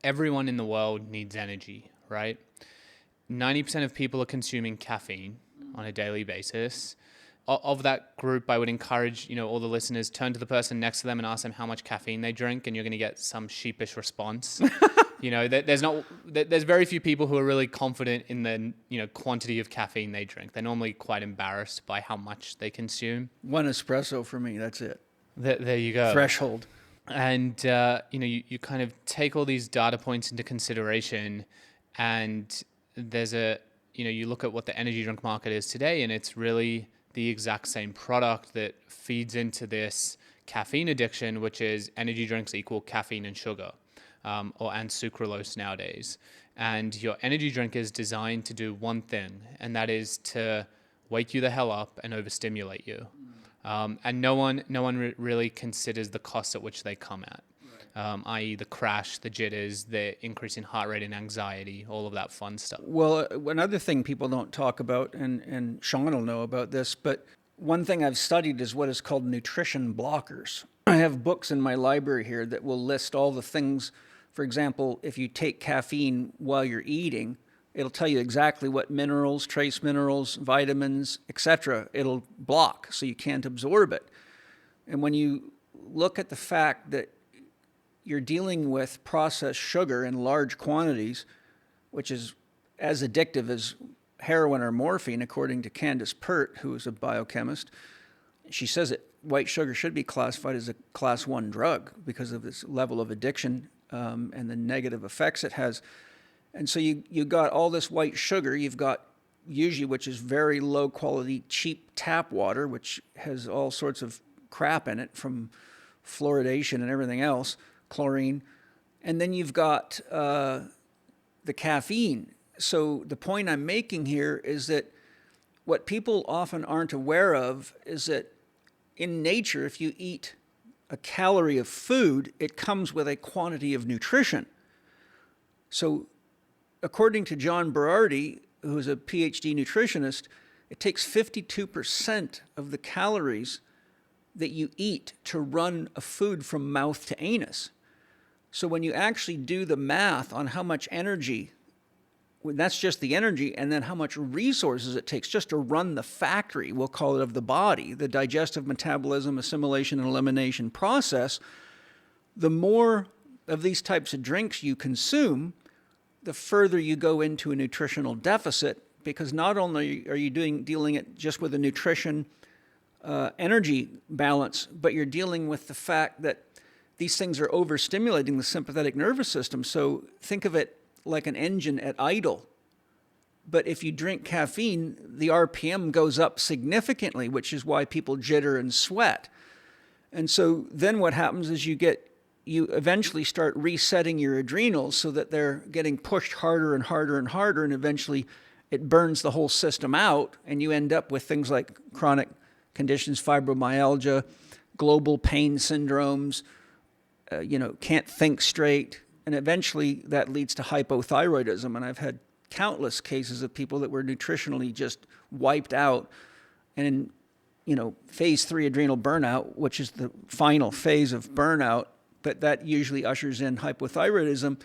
everyone in the world needs energy, right? 90% of people are consuming caffeine on a daily basis. Of that group, I would encourage, all the listeners, turn to the person next to them and ask them how much caffeine they drink, and you're going to get some sheepish response. There's very few people who are really confident in the, quantity of caffeine they drink. They're normally quite embarrassed by how much they consume. One espresso for me, that's it. There you go. Threshold. And, you kind of take all these data points into consideration, and there's you look at what the energy drink market is today, and it's really the exact same product that feeds into this caffeine addiction, which is energy drinks equal caffeine and sugar, and sucralose nowadays. And your energy drink is designed to do one thing, and that is to wake you the hell up and overstimulate you. And no one really considers the cost at which they come at, i.e. the crash, the jitters, the increase in heart rate and anxiety, all of that fun stuff. Well, another thing people don't talk about, and Shawn will know about this, but one thing I've studied is what is called nutrition blockers. I have books in my library here that will list all the things. For example, if you take caffeine while you're eating, it'll tell you exactly what minerals, trace minerals, vitamins, etc. it'll block, so you can't absorb it. And when you look at the fact that you're dealing with processed sugar in large quantities, which is as addictive as heroin or morphine, according to Candace Pert, who is a biochemist. She says that white sugar should be classified as a class 1 drug because of this level of addiction and the negative effects it has. And so you got all this white sugar. You've got usually, which is very low quality, cheap tap water, which has all sorts of crap in it from fluoridation and everything else, chlorine. And then you've got the caffeine. So the point I'm making here is that what people often aren't aware of is that in nature, if you eat a calorie of food, it comes with a quantity of nutrition. So according to John Berardi, who is a PhD nutritionist, it takes 52% of the calories that you eat to run a food from mouth to anus. So when you actually do the math on how much energy, that's just the energy, and then how much resources it takes just to run the factory, we'll call it, of the body, the digestive metabolism, assimilation, and elimination process, the more of these types of drinks you consume, the further you go into a nutritional deficit, because not only are you dealing it just with a nutrition energy balance, but you're dealing with the fact that these things are overstimulating the sympathetic nervous system. So think of it like an engine at idle. But if you drink caffeine, the RPM goes up significantly, which is why people jitter and sweat. And so then what happens is you eventually start resetting your adrenals so that they're getting pushed harder and harder and harder, and eventually it burns the whole system out, and you end up with things like chronic conditions, fibromyalgia, global pain syndromes, can't think straight, and eventually that leads to hypothyroidism. And I've had countless cases of people that were nutritionally just wiped out, and in phase 3 adrenal burnout, which is the final phase of burnout, but that usually ushers in hypothyroidism.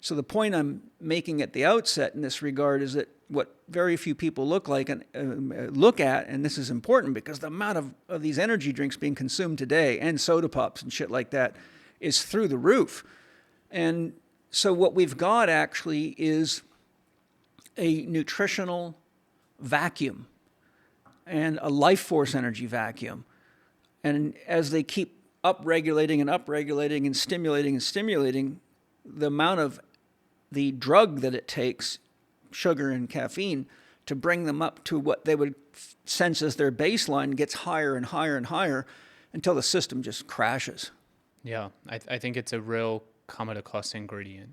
So the point I'm making at the outset in this regard is that what very few people look at, and this is important because the amount of these energy drinks being consumed today, and soda pops and shit like that, is through the roof. And so what we've got actually is a nutritional vacuum and a life force energy vacuum. And as they keep upregulating and stimulating, the amount of the drug that it takes, sugar and caffeine, to bring them up to what they would sense as their baseline gets higher and higher and higher until the system just crashes. Yeah, I think it's a real come at a cost ingredient.